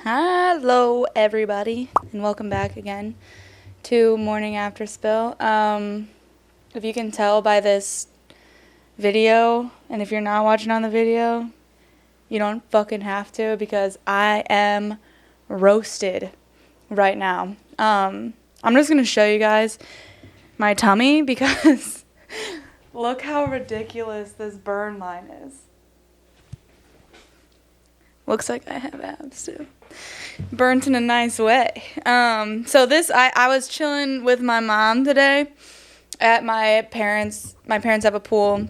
Hello, everybody, and welcome back again to Morning After Spill. If you can tell by this video, and if you're not watching on the video, you don't fucking have to because I am roasted right now. I'm just gonna show you guys my tummy because look how ridiculous this burn line is. Looks like I have abs too. Burnt in a nice way. So this, I was chilling with my mom today at my parents' have a pool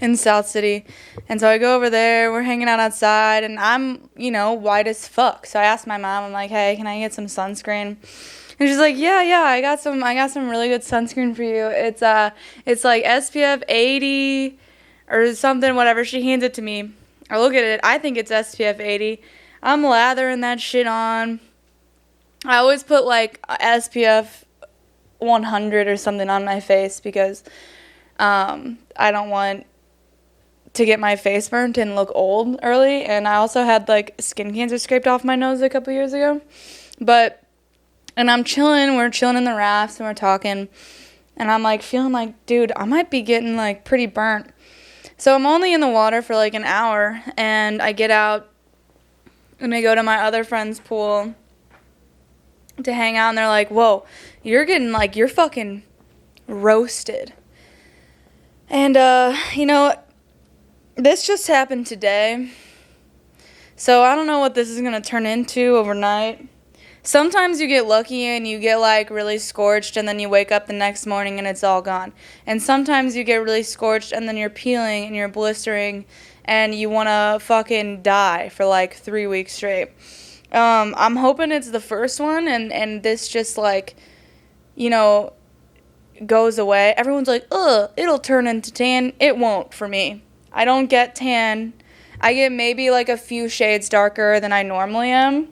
in South City. And so I go over there, we're hanging out outside, and I'm, white as fuck. So I asked my mom, I'm like, hey, can I get some sunscreen? And she's like, yeah, I got some really good sunscreen for you. It's like SPF 80 or something, whatever. She hands it to me. I look at it, I think it's SPF 80. I'm lathering that shit on. I always put like SPF 100 or something on my face because I don't want to get my face burnt and look old early. And I also had like skin cancer scraped off my nose a couple years ago. And I'm chilling, we're chilling in the rafts and we're talking. And I'm like feeling like, dude, I might be getting like pretty burnt. So I'm only in the water for like an hour, and I get out, and I go to my other friend's pool to hang out, and they're like, whoa, you're fucking roasted. And, this just happened today, so I don't know what this is going to turn into overnight. Sometimes you get lucky and you get like really scorched and then you wake up the next morning and it's all gone. And sometimes you get really scorched and then you're peeling and you're blistering and you want to fucking die for like 3 weeks straight. I'm hoping it's the first one and this just like, goes away. Everyone's like, ugh, it'll turn into tan. It won't for me. I don't get tan. I get maybe like a few shades darker than I normally am.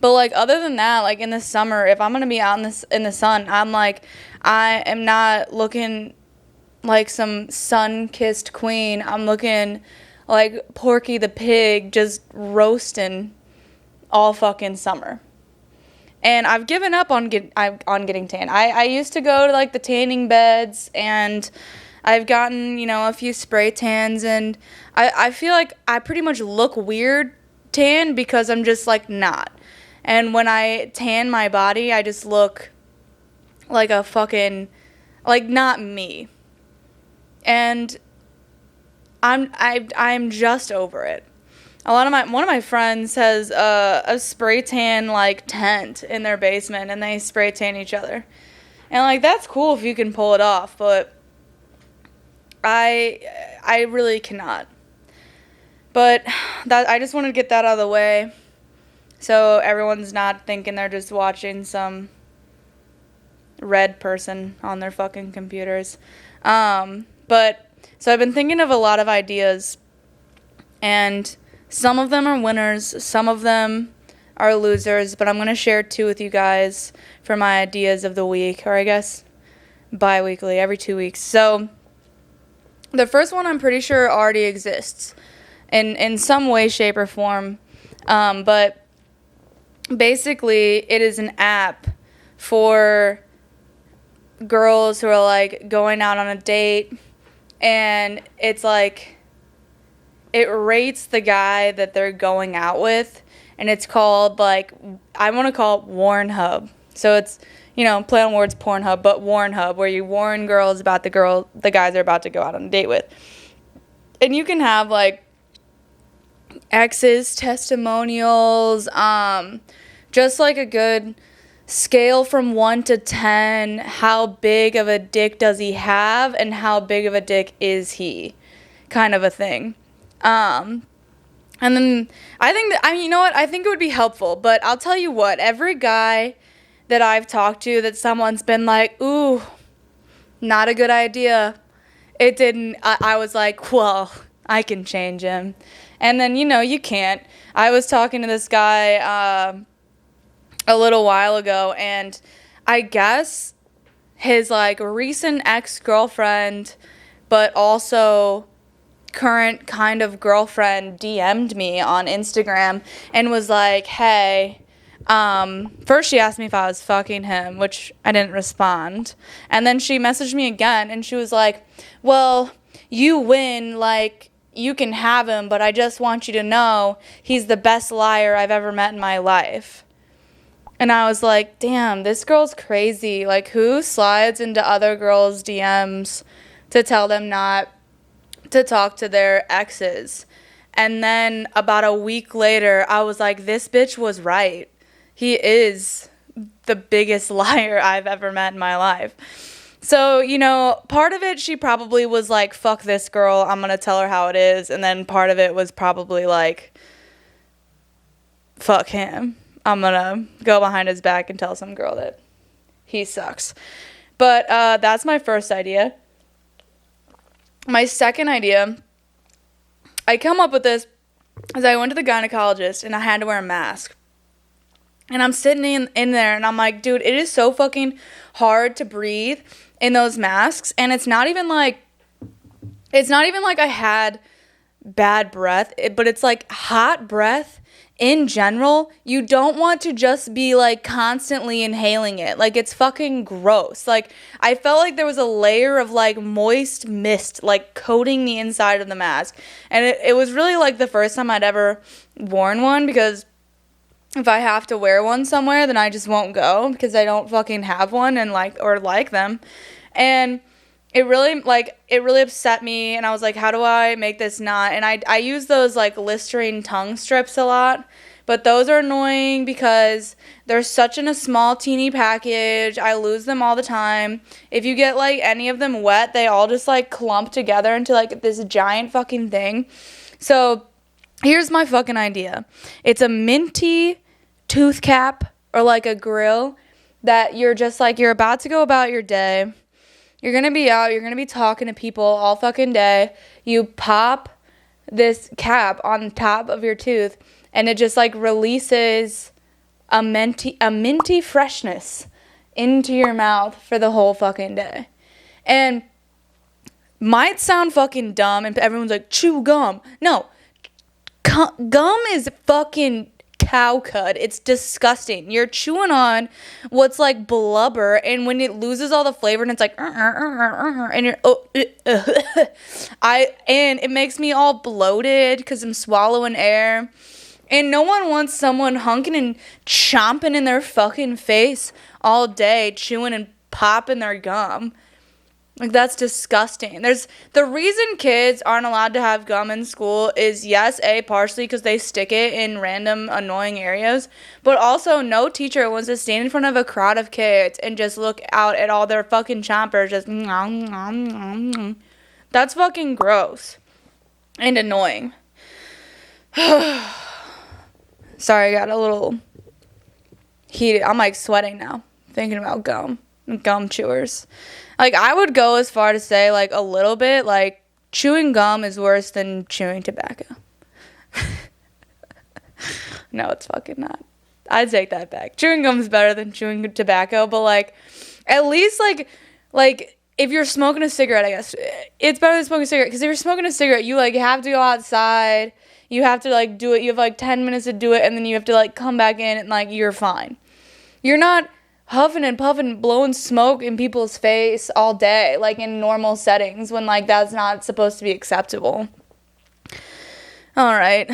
But, like, other than that, like, in the summer, if I'm going to be out in the sun, I'm like, I am not looking like some sun-kissed queen. I'm looking like Porky the Pig just roasting all fucking summer. And I've given up on getting tan. I used to go to, like, the tanning beds, and I've gotten, a few spray tans, and I feel like I pretty much look weird tan because I'm just, like, not. And when I tan my body, I just look like a fucking, like, not me. And I'm just over it. One of my friends has a spray tan, like, tent in their basement, and they spray tan each other. And, like, that's cool if you can pull it off, but I really cannot. But I just wanted to get that out of the way. So everyone's not thinking they're just watching some red person on their fucking computers. So I've been thinking of a lot of ideas, and some of them are winners, some of them are losers, but I'm going to share 2 with you guys for my ideas of the week, or I guess bi-weekly, every 2 weeks. So the first one I'm pretty sure already exists in some way, shape, or form, but basically, it is an app for girls who are, like, going out on a date, and it's, like, it rates the guy that they're going out with, and it's called, like, I want to call it Warn Hub. So it's, play on words, Pornhub, but Warn Hub, where you warn girls about the guys they're about to go out on a date with. And you can have, like, exes, testimonials, just like a good scale from 1 to 10, how big of a dick does he have and how big of a dick is he, kind of a thing. And then I think that, I think it would be helpful, but I'll tell you what, every guy that I've talked to that someone's been like, ooh, not a good idea, it didn't, I was like, well, I can change him. And then, you can't. I was talking to this guy a little while ago, and I guess his, like, recent ex-girlfriend, but also current kind of girlfriend DM'd me on Instagram and was like, hey, first she asked me if I was fucking him, which I didn't respond. And then she messaged me again and she was like, well, you win, like, you can have him, but I just want you to know he's the best liar I've ever met in my life. And I was like, damn, this girl's crazy. Like, who slides into other girls' DMs to tell them not to talk to their exes? And then about a week later, I was like, this bitch was right. He is the biggest liar I've ever met in my life. So, you know, part of it, she probably was like, fuck this girl, I'm going to tell her how it is. And then part of it was probably like, fuck him. I'm going to go behind his back and tell some girl that he sucks. But that's my first idea. My second idea, I come up with this as I went to the gynecologist and I had to wear a mask. And I'm sitting in there and I'm like, dude, it is so fucking hard to breathe in those masks. And it's not even like I had bad breath, but it's like hot breath in general. You don't want to just be like constantly inhaling it. Like, it's fucking gross. Like, I felt like there was a layer of like moist mist like coating the inside of the mask. And it was really like the first time I'd ever worn one, because if I have to wear one somewhere, then I just won't go because I don't fucking have one and like them. And it really upset me, and I was like, how do I make this not? And I use those like Listerine tongue strips a lot, but those are annoying because they're such in a small teeny package. I lose them all the time. If you get like any of them wet, they all just like clump together into like this giant fucking thing. So here's my fucking idea. It's a minty tooth cap or like a grill that you're just like, you're about to go about your day. You're going to be out. You're going to be talking to people all fucking day. You pop this cap on top of your tooth and it just like releases a minty freshness into your mouth for the whole fucking day. And might sound fucking dumb and everyone's like, chew gum. No. Gum is fucking cow cud. It's disgusting. You're chewing on what's like blubber, and when it loses all the flavor and it's like and you're and it makes me all bloated because I'm swallowing air. And no one wants someone hunking and chomping in their fucking face all day, chewing and popping their gum. Like, that's disgusting. The reason kids aren't allowed to have gum in school is, yes, partially because they stick it in random annoying areas, but also no teacher wants to stand in front of a crowd of kids and just look out at all their fucking chompers just That's fucking gross and annoying. Sorry, I got a little heated. I'm like sweating now thinking about gum chewers. Like, I would go as far to say, like, a little bit, like, chewing gum is worse than chewing tobacco. No, it's fucking not. I'd take that back. Chewing gum is better than chewing tobacco, but, like, at least, like, if you're smoking a cigarette, I guess, it's better than smoking a cigarette, because if you're smoking a cigarette, you, like, have to go outside, you have to, like, do it, you have, like, 10 minutes to do it, and then you have to, like, come back in, and, like, you're fine. You're not huffing and puffing, blowing smoke in people's face all day, like in normal settings, when like that's not supposed to be acceptable. All right,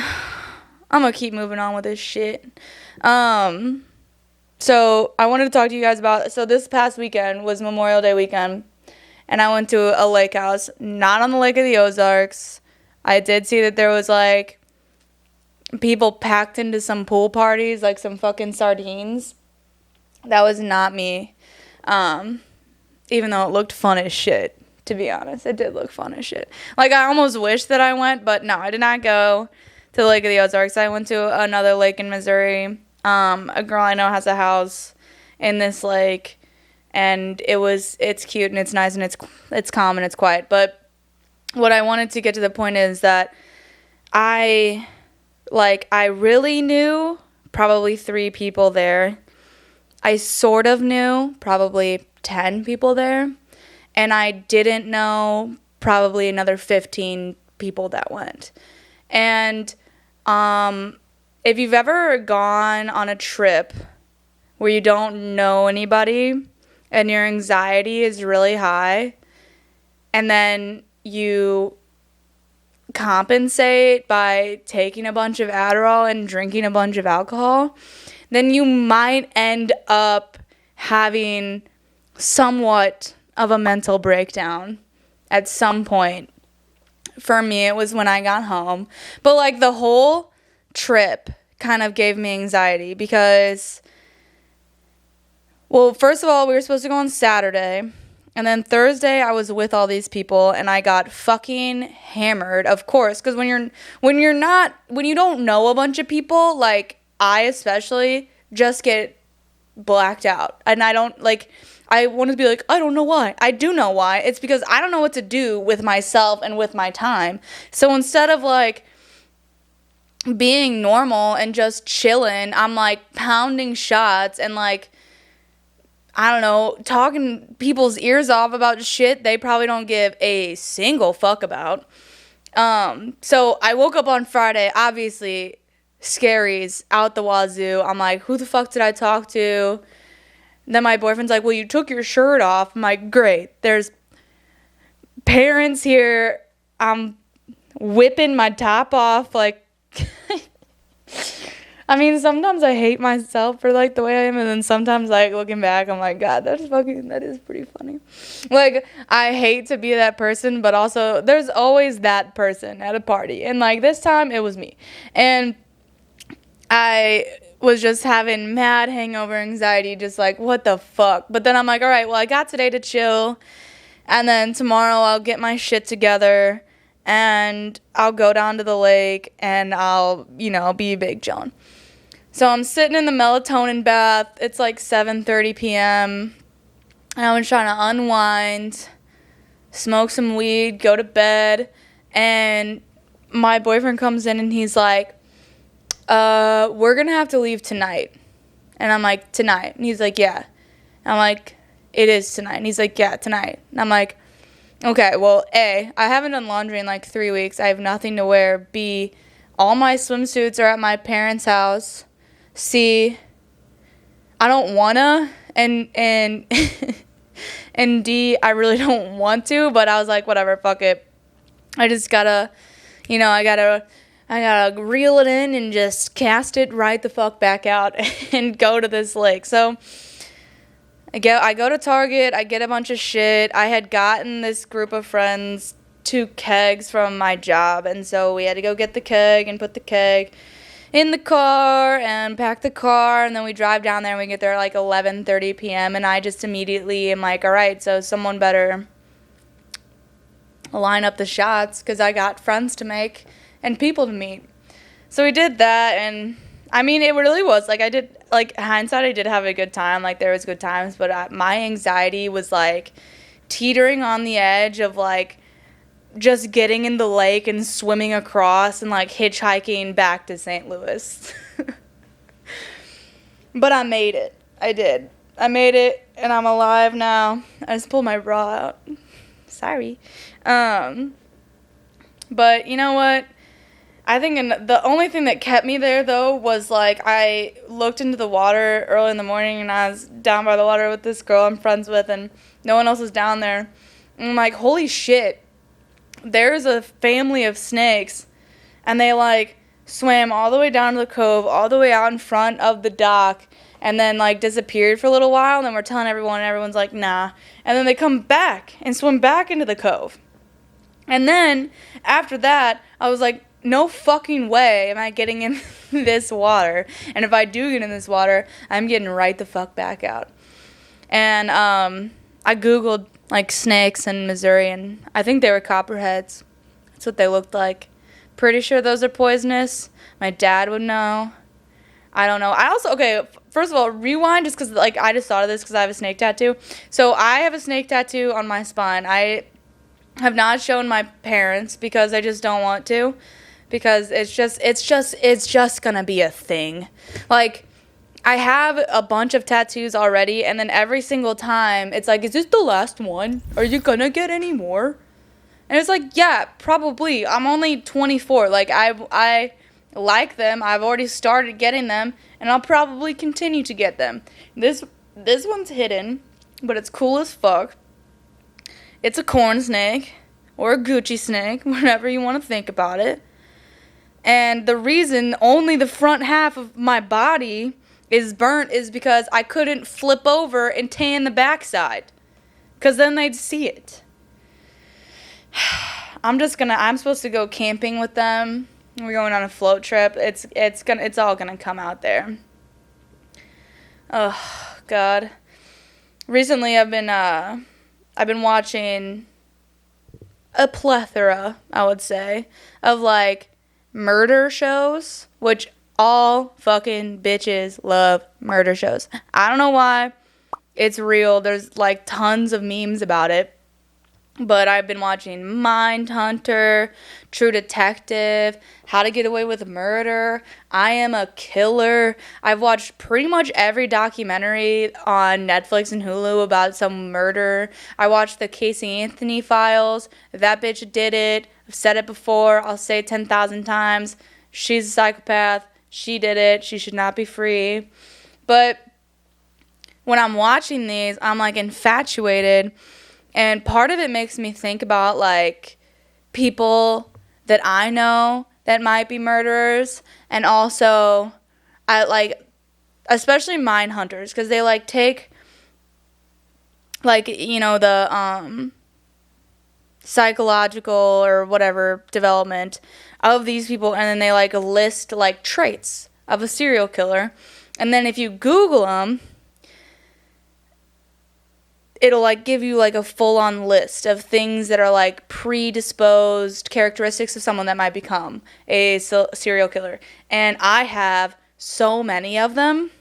I'm gonna keep moving on with this shit. So I wanted to talk to you guys about, so this past weekend was Memorial Day weekend, and I went to a lake house, not on the Lake of the Ozarks. I did see that there was like people packed into some pool parties, like some fucking sardines. That was not me, even though it looked fun as shit, to be honest. It did look fun as shit. Like, I almost wish that I went, but no, I did not go to the Lake of the Ozarks. I went to another lake in Missouri. A girl I know has a house in this lake, and it's cute, and it's nice, and it's calm, and it's quiet. But what I wanted to get to the point is that I really knew probably 3 people there. I sort of knew probably 10 people there, and I didn't know probably another 15 people that went. And if you've ever gone on a trip where you don't know anybody and your anxiety is really high, and then you compensate by taking a bunch of Adderall and drinking a bunch of alcohol, then you might end up having somewhat of a mental breakdown at some point. For me, it was when I got home. But, like, the whole trip kind of gave me anxiety because, well, first of all, we were supposed to go on Saturday. And then Thursday, I was with all these people, and I got fucking hammered, of course. Because when you don't know a bunch of people, like, I especially just get blacked out. And I don't, like, I want to be like, I don't know why. I do know why. It's because I don't know what to do with myself and with my time. So instead of, like, being normal and just chilling, I'm, like, pounding shots and, like, I don't know, talking people's ears off about shit they probably don't give a single fuck about. So I woke up on Friday, obviously, scaries out the wazoo. I'm like, who the fuck did I talk to? Then my boyfriend's like, well, you took your shirt off. I'm like, great. There's parents here. I'm whipping my top off. Like, I mean, sometimes I hate myself for, like, the way I am, and then sometimes, like, looking back, I'm like, God, that is pretty funny. Like, I hate to be that person, but also, there's always that person at a party, and, like, this time, it was me, and I was just having mad hangover anxiety, just like, what the fuck, but then I'm like, all right, well, I got today to chill, and then tomorrow I'll get my shit together, and I'll go down to the lake, and I'll, be big chillin'. So I'm sitting in the melatonin bath. It's like 7:30 p.m. And I was trying to unwind, smoke some weed, go to bed. And my boyfriend comes in and he's like, we're going to have to leave tonight. And I'm like, tonight? And he's like, yeah. And I'm like, it is tonight. And he's like, yeah, tonight. And I'm like, okay, well, A, I haven't done laundry in like 3 weeks. I have nothing to wear. B, all my swimsuits are at my parents' house. C, I don't wanna, and and D, I really don't want to, but I was like, whatever, fuck it. I just gotta, I gotta reel it in and just cast it right the fuck back out and go to this lake. So I go to Target, I get a bunch of shit. I had gotten this group of friends 2 kegs from my job, and so we had to go get the keg and put the keg in the car and pack the car, and then we drive down there and we get there at like 11:30 p.m. and I just immediately am like, all right, so someone better line up the shots because I got friends to make and people to meet. So we did that, and I mean, it really was like, hindsight, I did have a good time. Like, there was good times, but my anxiety was like teetering on the edge of like just getting in the lake and swimming across and, like, hitchhiking back to St. Louis. But I made it. I did. I made it, and I'm alive now. I just pulled my bra out. Sorry. But you know what? I think the only thing that kept me there, though, was, like, I looked into the water early in the morning, and I was down by the water with this girl I'm friends with, and no one else was down there. And I'm like, holy shit. There's a family of snakes, and they, like, swam all the way down to the cove, all the way out in front of the dock, and then, like, disappeared for a little while, and then we're telling everyone, and everyone's like, nah. And then they come back and swim back into the cove. And then, after that, I was like, no fucking way am I getting in this water. And if I do get in this water, I'm getting right the fuck back out. And I Googled, like, snakes in Missouri, and I think they were copperheads. That's what they looked like. Pretty sure those are poisonous. My dad would know. I don't know. I also, okay, first of all, rewind just because, like, I just thought of this because I have a snake tattoo. So I have a snake tattoo on my spine. I have not shown my parents because I just don't want to. Because it's just gonna be a thing. Like, I have a bunch of tattoos already, and then every single time, it's like, is this the last one? Are you gonna get any more? And it's like, yeah, probably. I'm only 24. Like, I like them. I've already started getting them, and I'll probably continue to get them. This one's hidden, but it's cool as fuck. It's a corn snake, or a Gucci snake, whatever you want to think about it. And the reason only the front half of my body is burnt is because I couldn't flip over and tan the backside. Because then they'd see it. I'm supposed to go camping with them. We're going on a float trip. It's all gonna come out there. Oh, God. Recently I've been watching a plethora, I would say, of like murder shows, which all fucking bitches love murder shows. I don't know why. It's real. There's like tons of memes about it. But I've been watching Mindhunter, True Detective, How to Get Away with Murder, I Am a Killer. I've watched pretty much every documentary on Netflix and Hulu about some murder. I watched the Casey Anthony files. That bitch did it. I've said it before. I'll say it 10,000 times. She's a psychopath. She did it. She should not be free. But when I'm watching these, I'm like infatuated. And part of it makes me think about, like, people that I know that might be murderers. And also, especially mine hunters. Because they, like, take, like, you know, the psychological or whatever development of these people. And then they, like, list, like, traits of a serial killer. And then if you Google them, it'll, like, give you, like, a full-on list of things that are, like, predisposed characteristics of someone that might become a serial killer. And I have so many of them.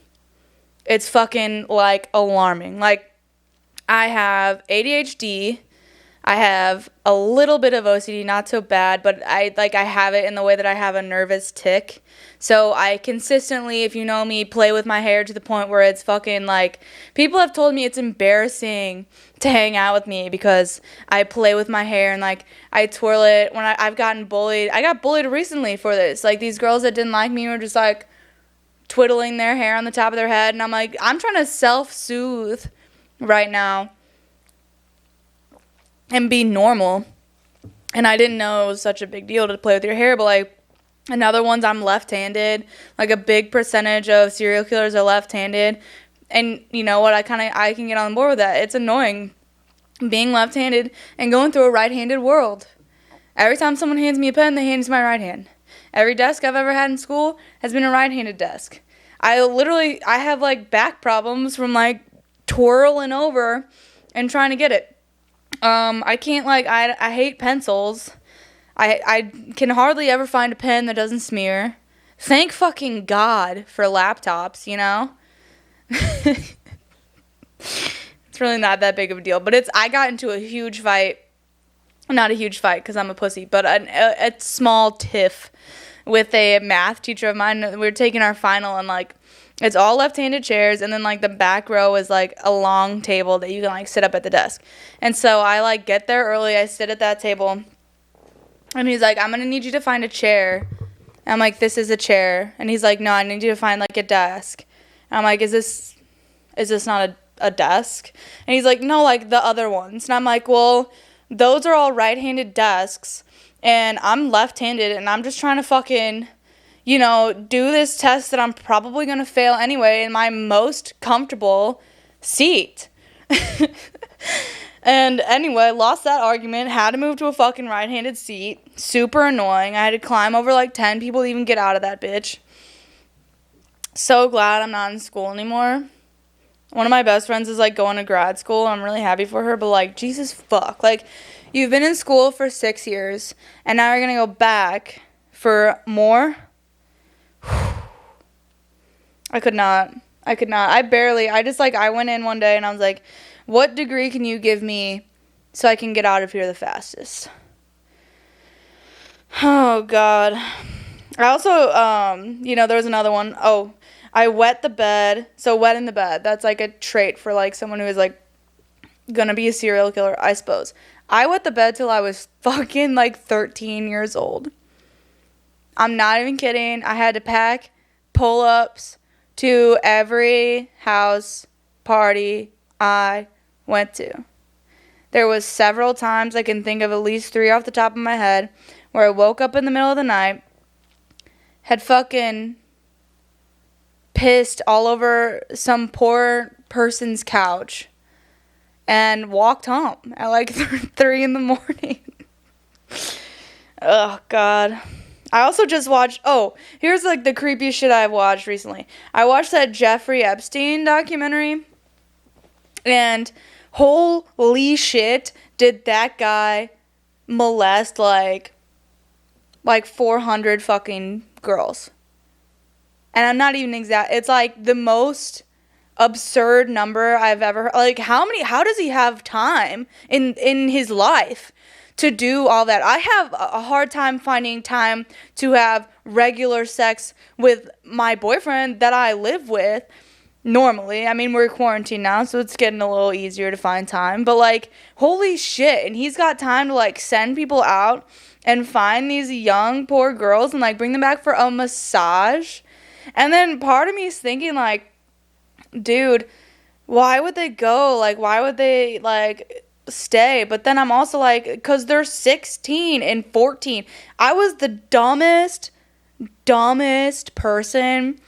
It's fucking, like, alarming. Like, I have ADHD. I have a little bit of OCD, not so bad, but I have it in the way that I have a nervous tic. So I consistently, if you know me, play with my hair to the point where it's fucking, like, people have told me it's embarrassing to hang out with me because I play with my hair and, like, I twirl it. When I've gotten bullied, I got bullied recently for this. Like, these girls that didn't like me were just, like, twiddling their hair on the top of their head, and I'm like, I'm trying to self-soothe right now and be normal. And I didn't know it was such a big deal to play with your hair, but, like, another one's I'm left-handed. Like, a big percentage of serial killers are left-handed. And you know what? I can get on board with that. It's annoying being left-handed and going through a right-handed world. Every time someone hands me a pen, they hand it to my right hand. Every desk I've ever had in school has been a right-handed desk. I have, like, back problems from, like, twirling over and trying to get it. I can't, like, I hate pencils. I can hardly ever find a pen that doesn't smear. Thank fucking God for laptops, you know? It's really not that big of a deal. But I got into a huge fight. Not a huge fight because I'm a pussy, but a small tiff with a math teacher of mine. We were taking our final, and, like, it's all left-handed chairs, and then, like, the back row is, like, a long table that you can, like, sit up at the desk. And so I, like, get there early. I sit at that table, and he's like, I'm going to need you to find a chair. And I'm like, this is a chair. And he's like, no, I need you to find, like, a desk. And I'm like, is this not a desk? And he's like, no, like, the other ones. And I'm like, well, those are all right-handed desks, and I'm left-handed, and I'm just trying to fucking, you know, do this test that I'm probably going to fail anyway in my most comfortable seat. And anyway, lost that argument, had to move to a fucking right-handed seat. Super annoying. I had to climb over like 10 people to even get out of that bitch. So glad I'm not in school anymore. One of my best friends is, like, going to grad school. I'm really happy for her, but, like, Jesus fuck. Like, you've been in school for 6 years, and now you're going to go back for more? I could not. I went in one day, and I was like, what degree can you give me so I can get out of here the fastest? Oh, God. I also, there was another one. Oh, I wet the bed. So wet in the bed. That's, like, a trait for, like, someone who is, like, gonna be a serial killer, I suppose. I wet the bed till I was fucking like 13 years old. I'm not even kidding. I had to pack pull-ups to every house party I went to. There was several times, I can think of at least 3 off the top of my head, where I woke up in the middle of the night, had fucking pissed all over some poor person's couch, and walked home at like 3 in the morning. Oh, God. I also just watched, here's like the creepiest shit I've watched recently. I watched that Jeffrey Epstein documentary, and holy shit, did that guy molest like 400 fucking girls. And I'm not even exact. It's like the most absurd number I've ever heard. Like, how does he have time in his life to do all that? I have a hard time finding time to have regular sex with my boyfriend that I live with normally. I mean, we're quarantined now, so it's getting a little easier to find time. But, like, holy shit. And he's got time to, like, send people out and find these young, poor girls and, like, bring them back for a massage. And then part of me is thinking, like, dude, why would they go? Like, why would they, like, stay? But then I'm also like, because they're 16 and 14. I was the dumbest person.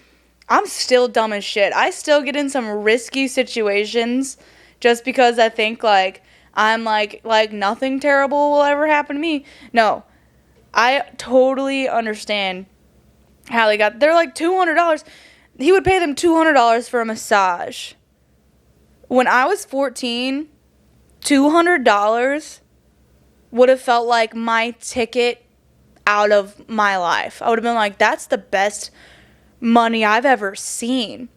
I'm still dumb as shit. I still get in some risky situations just because I think, like, I'm like nothing terrible will ever happen to me. No, I totally understand how they're like $200. He would pay them $200 for a massage. When I was 14, $200 would have felt like my ticket out of my life. I would have been like, that's the best money I've ever seen.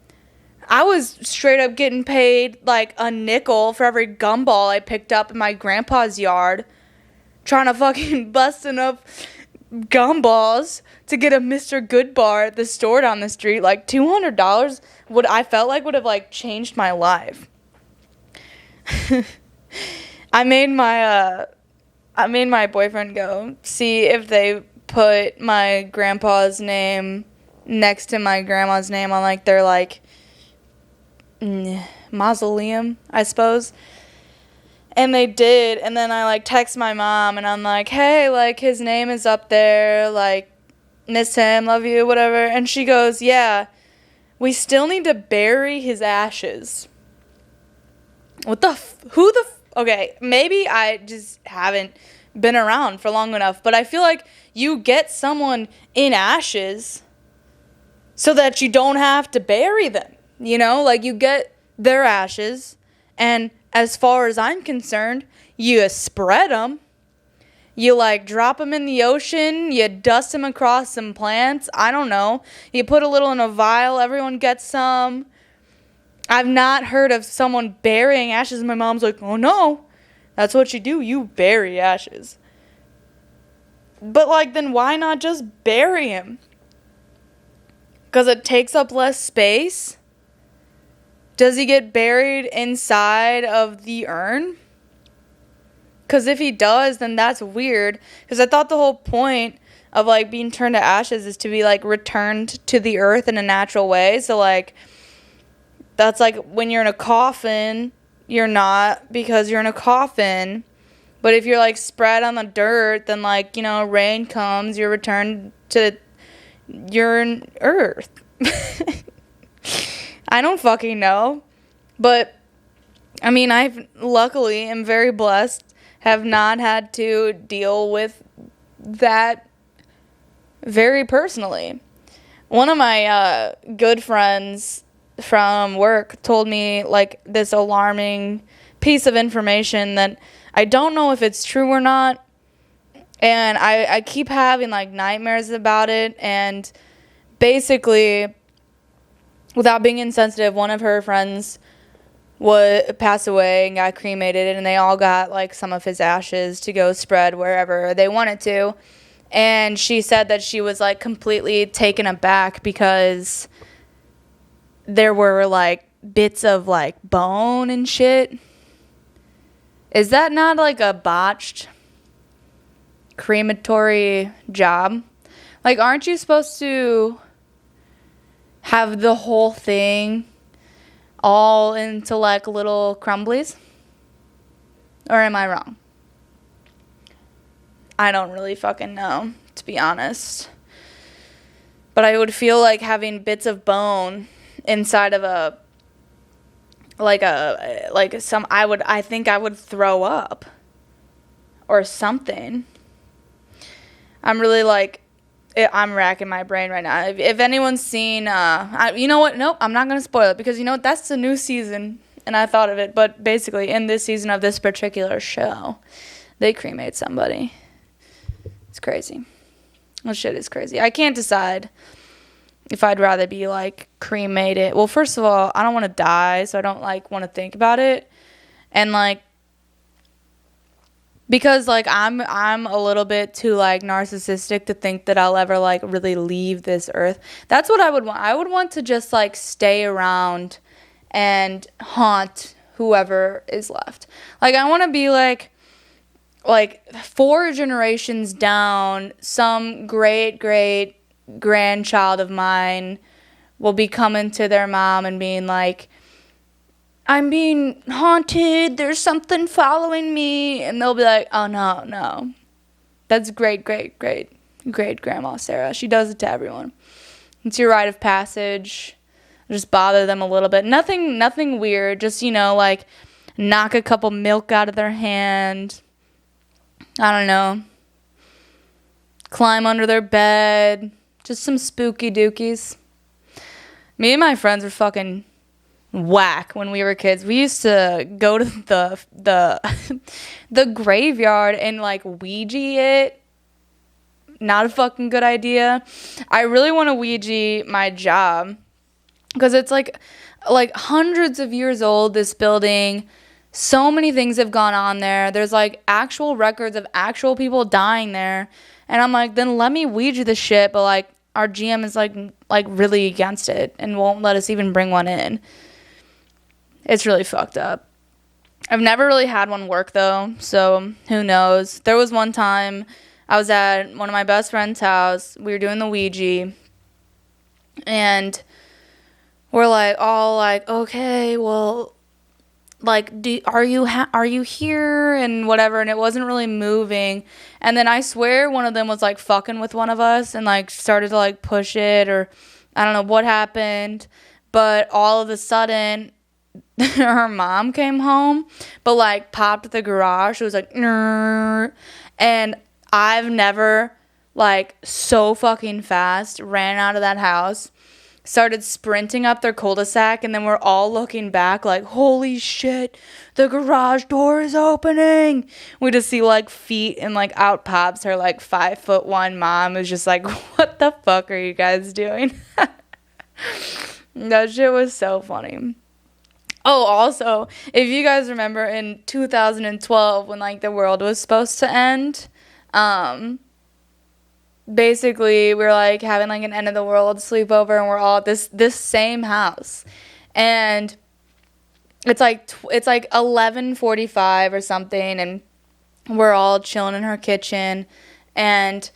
I was straight up getting paid like a nickel for every gumball I picked up in my grandpa's yard, trying to fucking bust enough gumballs to get a Mr. Good bar at the store down the street. Like, $200 would have like changed my life. I made my boyfriend go see if they put my grandpa's name next to my grandma's name on like their like mausoleum, I suppose. And they did, and then I like text my mom and I'm like, hey, like his name is up there, like miss him, love you, whatever. And she goes, yeah, we still need to bury his ashes. Okay, maybe I just haven't been around for long enough, but I feel like you get someone in ashes so that you don't have to bury them, you know? Like, you get their ashes, and as far as I'm concerned, you spread them. You, like, drop them in the ocean, you dust them across some plants, I don't know. You put a little in a vial, everyone gets some. I've not heard of someone burying ashes, and my mom's like, oh no, that's what you do, you bury ashes. But, like, then why not just bury him? Because it takes up less space? Does he get buried inside of the urn? Because if he does, then that's weird. Because I thought the whole point of, like, being turned to ashes is to be, like, returned to the earth in a natural way. So, like, that's like when you're in a coffin, you're not, because you're in a coffin. But if you're like spread on the dirt, then like, you know, rain comes, you're returned to your earth. I don't fucking know. But I mean, luckily am very blessed, have not had to deal with that very personally. One of my good friends from work told me like this alarming piece of information that I don't know if it's true or not, and I keep having like nightmares about it. And basically, without being insensitive, one of her friends passed away and got cremated, and they all got like some of his ashes to go spread wherever they wanted to. And she said that she was like completely taken aback because there were like bits of like bone and shit Is that not like a botched crematory job? Like, aren't you supposed to have the whole thing all into like little crumblies? Or am I wrong? I don't really fucking know, to be honest. But I would feel like having bits of bone inside of I think I would throw up or something. I'm really like, I'm racking my brain right now. If anyone's seen, you know what? Nope, I'm not going to spoil it because, you know what? That's the new season, and I thought of it. But basically, in this season of this particular show, they cremate somebody. It's crazy. Well, shit is crazy. I can't decide if I'd rather be, like, cremated. Well, first of all, I don't want to die, so I don't, like, want to think about it. And, like, because, like, I'm a little bit too, like, narcissistic to think that I'll ever, like, really leave this earth. That's what I would want. I would want to just, like, stay around and haunt whoever is left. Like, I want to be, like 4 generations down, some great grandchild of mine will be coming to their mom and being like, I'm being haunted, there's something following me, and they'll be like, oh no, that's great grandma Sara, she does it to everyone. It's your rite of passage. Just bother them a little bit, nothing weird, just, you know, like knock a couple milk out of their hand, I don't know, climb under their bed, just some spooky dookies. Me and my friends were fucking whack when we were kids. We used to go to the graveyard and like Ouija it. Not a fucking good idea. I really want to Ouija my job because it's like hundreds of years old, this building. So many things have gone on there. There's like actual records of actual people dying there. And I'm like, then let me Ouija the shit, but like our GM is like really against it and won't let us even bring one in. It's really fucked up. I've never really had one work though, so who knows. There was one time I was at one of my best friend's house. We were doing the Ouija, and we're like all like, okay, well, like, are you here and whatever, and it wasn't really moving. And then I swear one of them was like fucking with one of us and like started to like push it, or I don't know what happened, but all of a sudden her mom came home, but like popped the garage. It was like, Nrr. And I've never like so fucking fast ran out of that house, started sprinting up their cul-de-sac, and then we're all looking back like, holy shit, the garage door is opening. We just see like feet, and like out pops her like 5'1" mom, who's just like, what the fuck are you guys doing? That shit was so funny. Oh, also, if you guys remember in 2012 when like the world was supposed to end, basically we were like having like an end of the world sleepover, and we're all at this same house, and it's like 11:45 or something, and we're all chilling in her kitchen, and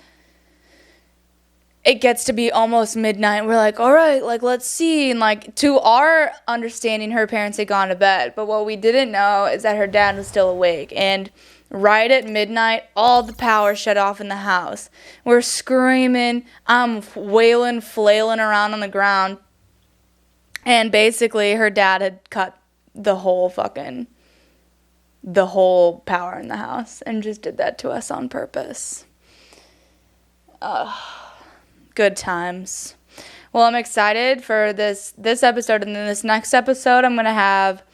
it gets to be almost midnight. We're like, all right, like, let's see. And like, to our understanding, her parents had gone to bed, but what we didn't know is that her dad was still awake. And right at midnight, all the power shut off in the house. We're screaming. I'm wailing, flailing around on the ground. And basically, her dad had cut the whole power in the house and just did that to us on purpose. Good times. Well, I'm excited for this episode, and then this next episode, I'm going to have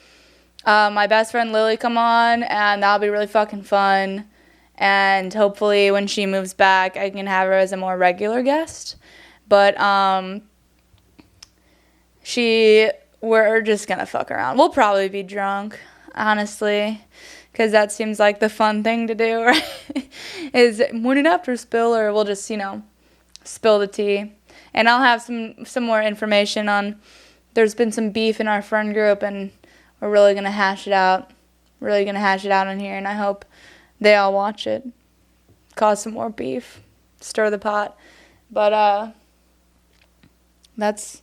my best friend Lily come on, and that'll be really fucking fun. And hopefully when she moves back, I can have her as a more regular guest. But we're just going to fuck around. We'll probably be drunk, honestly, because that seems like the fun thing to do, right? Is morning after spill, or we'll just, spill the tea. And I'll have some more information on, there's been some beef in our friend group, and we're really going to hash it out. really going to hash it out in here, and I hope they all watch it. Cause some more beef. Stir the pot. But, that's